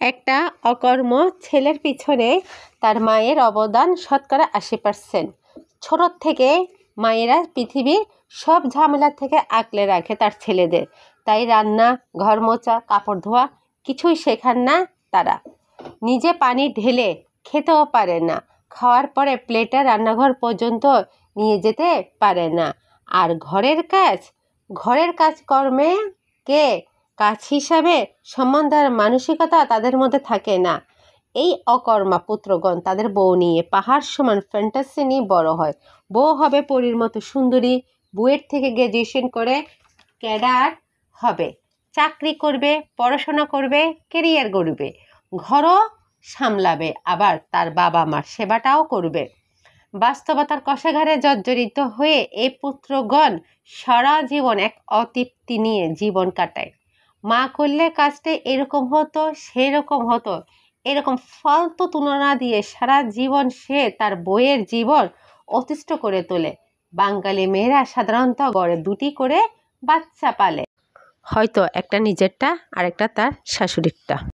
একটা অকর্ম ছেলের পিছনে তার মায়ের অবদান শতকরা 80%। ছোট থেকে মায়েরা পৃথিবীর সব ঝামেলা থেকে আগলে রাখে তার ছেলেদের, তাই রান্না, ঘর মোছা, কাপড় ধোয়া কিছুই শেখান না তারা। নিজে পানি ঢেলে খেতেও পারে না, খাওয়ার পরে প্লেটে রান্নাঘর পর্যন্ত নিয়ে যেতে পারে না। আর ঘরের কাজকর্মে কে কাজ হিসাবে সম্মান দেওয়ার মানসিকতা তাদের মধ্যে থাকে না। এই অকর্মা পুত্রগণ তাদের বউ নিয়ে পাহাড় সমান ফ্যান্টাসি নিয়ে বড় হয়। বউ হবে পরীর মতো সুন্দরী, বুয়েট থেকে গ্র্যাজুয়েশন করে ক্যাডার হবে, চাকরি করবে, পড়াশোনা করবে, কেরিয়ার গড়বে, ঘরও সামলাবে, আবার তার বাবা মার সেবাটাও করবে। বাস্তবতার কষাঘারে জর্জরিত হয়ে এই পুত্রগণ সারা জীবন এক অতৃপ্তি নিয়ে জীবন কাটায়। মা করলে কাজটা এরকম হতো, সেরকম হতো, এরকম ফালতু তুলনা দিয়ে সারা জীবন সে তার বইয়ের জীবন অতিষ্ঠ করে তোলে। বাঙালি মেয়েরা সাধারণত গড়ে 2টি করে বাচ্চা পালে, হয়তো একটা নিজেরটা আর একটা তার শাশুড়িরটা।